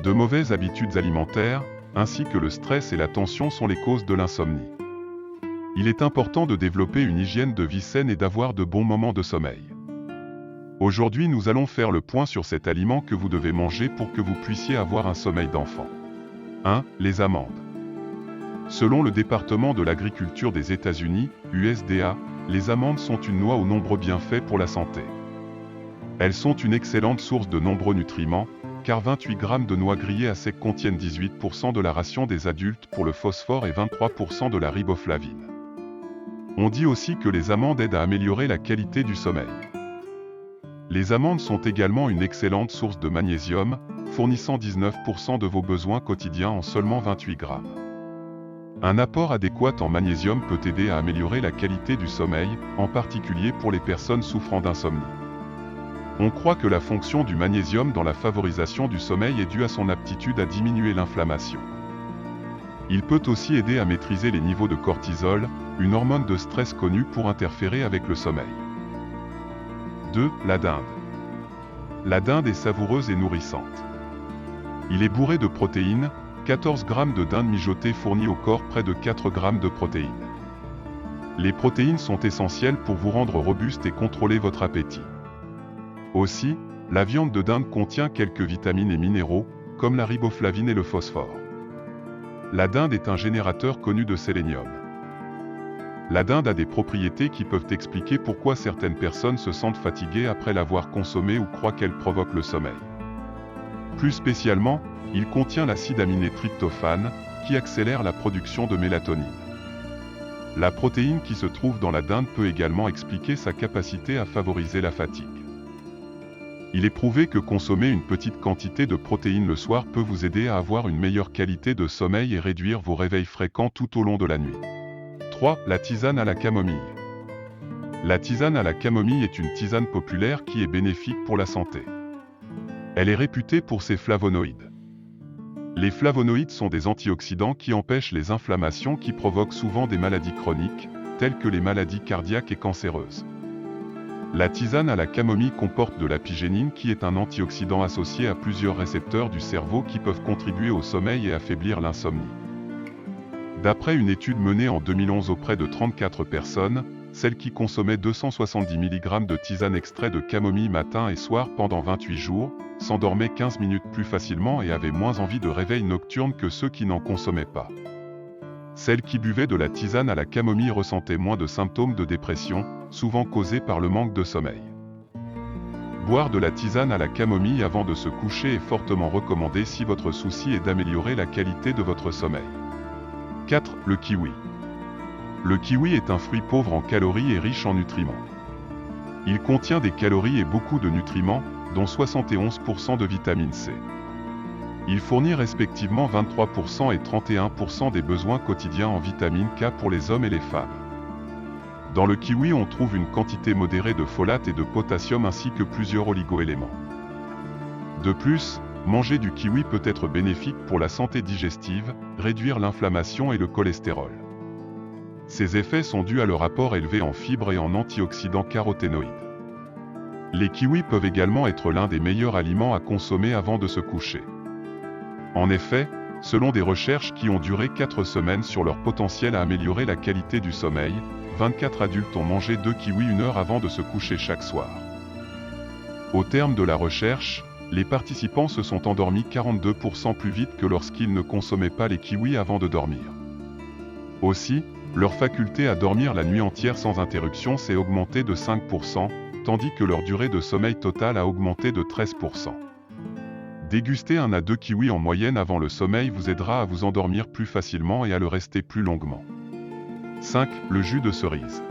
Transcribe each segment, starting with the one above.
De mauvaises habitudes alimentaires, ainsi que le stress et la tension sont les causes de l'insomnie. Il est important de développer une hygiène de vie saine et d'avoir de bons moments de sommeil. Aujourd'hui, nous allons faire le point sur cet aliment que vous devez manger pour que vous puissiez avoir un sommeil d'enfant. 1. Les amandes. Selon le département de l'agriculture des États-Unis, USDA, les amandes sont une noix aux nombreux bienfaits pour la santé. Elles sont une excellente source de nombreux nutriments, car 28 grammes de noix grillées à sec contiennent 18% de la ration des adultes pour le phosphore et 23% de la riboflavine. On dit aussi que les amandes aident à améliorer la qualité du sommeil. Les amandes sont également une excellente source de magnésium, fournissant 19% de vos besoins quotidiens en seulement 28 grammes. Un apport adéquat en magnésium peut aider à améliorer la qualité du sommeil, en particulier pour les personnes souffrant d'insomnie. On croit que la fonction du magnésium dans la favorisation du sommeil est due à son aptitude à diminuer l'inflammation. Il peut aussi aider à maîtriser les niveaux de cortisol, une hormone de stress connue pour interférer avec le sommeil. 2. La dinde. La dinde est savoureuse et nourrissante. Il est bourré de protéines, 14 grammes de dinde mijotée fournit au corps près de 4 grammes de protéines. Les protéines sont essentielles pour vous rendre robuste et contrôler votre appétit. Aussi, la viande de dinde contient quelques vitamines et minéraux, comme la riboflavine et le phosphore. La dinde est un générateur connu de sélénium. La dinde a des propriétés qui peuvent expliquer pourquoi certaines personnes se sentent fatiguées après l'avoir consommée ou croient qu'elle provoque le sommeil. Plus spécialement, il contient l'acide aminé tryptophane, qui accélère la production de mélatonine. La protéine qui se trouve dans la dinde peut également expliquer sa capacité à favoriser la fatigue. Il est prouvé que consommer une petite quantité de protéines le soir peut vous aider à avoir une meilleure qualité de sommeil et réduire vos réveils fréquents tout au long de la nuit. 3. La tisane à la camomille. La tisane à la camomille est une tisane populaire qui est bénéfique pour la santé. Elle est réputée pour ses flavonoïdes. Les flavonoïdes sont des antioxydants qui empêchent les inflammations qui provoquent souvent des maladies chroniques, telles que les maladies cardiaques et cancéreuses. La tisane à la camomille comporte de l'apigénine qui est un antioxydant associé à plusieurs récepteurs du cerveau qui peuvent contribuer au sommeil et affaiblir l'insomnie. D'après une étude menée en 2011 auprès de 34 personnes, celles qui consommaient 270 mg de tisane extrait de camomille matin et soir pendant 28 jours, s'endormaient 15 minutes plus facilement et avaient moins envie de réveil nocturne que ceux qui n'en consommaient pas. Celles qui buvaient de la tisane à la camomille ressentaient moins de symptômes de dépression, souvent causés par le manque de sommeil. Boire de la tisane à la camomille avant de se coucher est fortement recommandé si votre souci est d'améliorer la qualité de votre sommeil. 4. Le kiwi. Le kiwi est un fruit pauvre en calories et riche en nutriments. Il contient des calories et beaucoup de nutriments, dont 71% de vitamine C. Il fournit respectivement 23% et 31% des besoins quotidiens en vitamine K pour les hommes et les femmes. Dans le kiwi, on trouve une quantité modérée de folate et de potassium ainsi que plusieurs oligo-éléments. De plus, manger du kiwi peut être bénéfique pour la santé digestive, réduire l'inflammation et le cholestérol. Ces effets sont dus à leur apport élevé en fibres et en antioxydants caroténoïdes. Les kiwis peuvent également être l'un des meilleurs aliments à consommer avant de se coucher. En effet, selon des recherches qui ont duré 4 semaines sur leur potentiel à améliorer la qualité du sommeil, 24 adultes ont mangé 2 kiwis 1 heure avant de se coucher chaque soir. Au terme de la recherche, les participants se sont endormis 42% plus vite que lorsqu'ils ne consommaient pas les kiwis avant de dormir. Aussi, leur faculté à dormir la nuit entière sans interruption s'est augmentée de 5%, tandis que leur durée de sommeil totale a augmenté de 13%. Déguster 1 à 2 kiwis en moyenne avant le sommeil vous aidera à vous endormir plus facilement et à le rester plus longuement. 5. Le jus de cerise.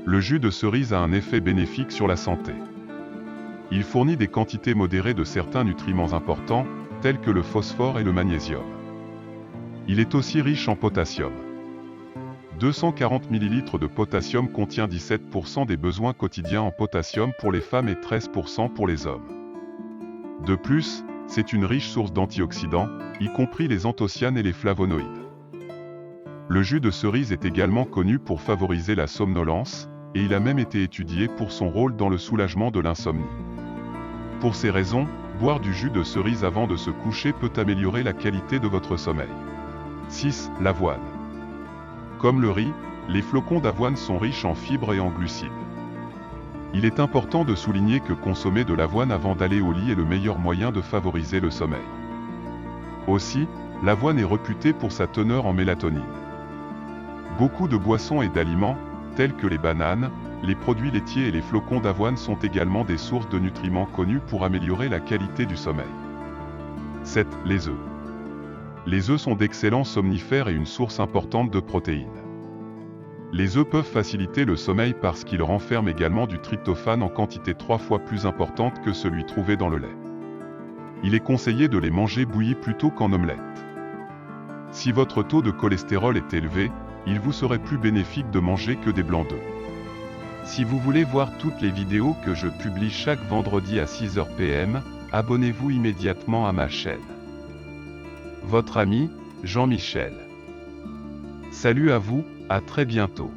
Le jus de cerise a un effet bénéfique sur la santé. Il fournit des quantités modérées de certains nutriments importants, tels que le phosphore et le magnésium. Il est aussi riche en potassium. 240 ml de potassium contient 17% des besoins quotidiens en potassium pour les femmes et 13% pour les hommes. De plus, c'est une riche source d'antioxydants, y compris les anthocyanes et les flavonoïdes. Le jus de cerise est également connu pour favoriser la somnolence, et il a même été étudié pour son rôle dans le soulagement de l'insomnie. Pour ces raisons, Boire du jus de cerise avant de se coucher peut améliorer la qualité de votre sommeil. 6. L'avoine. Comme le riz, les flocons d'avoine sont riches en fibres et en glucides. Il est important de souligner que consommer de l'avoine avant d'aller au lit est le meilleur moyen de favoriser le sommeil. Aussi, l'avoine est réputée pour sa teneur en mélatonine. Beaucoup de boissons et d'aliments, tels que les bananes, les produits laitiers et les flocons d'avoine sont également des sources de nutriments connus pour améliorer la qualité du sommeil. 7. Les œufs. Les œufs sont d'excellents somnifères et une source importante de protéines. Les œufs peuvent faciliter le sommeil parce qu'ils renferment également du tryptophane en quantité 3 fois plus importante que celui trouvé dans le lait. Il est conseillé de les manger bouillis plutôt qu'en omelette. Si votre taux de cholestérol est élevé, il vous serait plus bénéfique de manger que des blancs d'œufs. Si vous voulez voir toutes les vidéos que je publie chaque vendredi à 6h PM, abonnez-vous immédiatement à ma chaîne. Votre ami, Jean-Michel. Salut à vous, à très bientôt.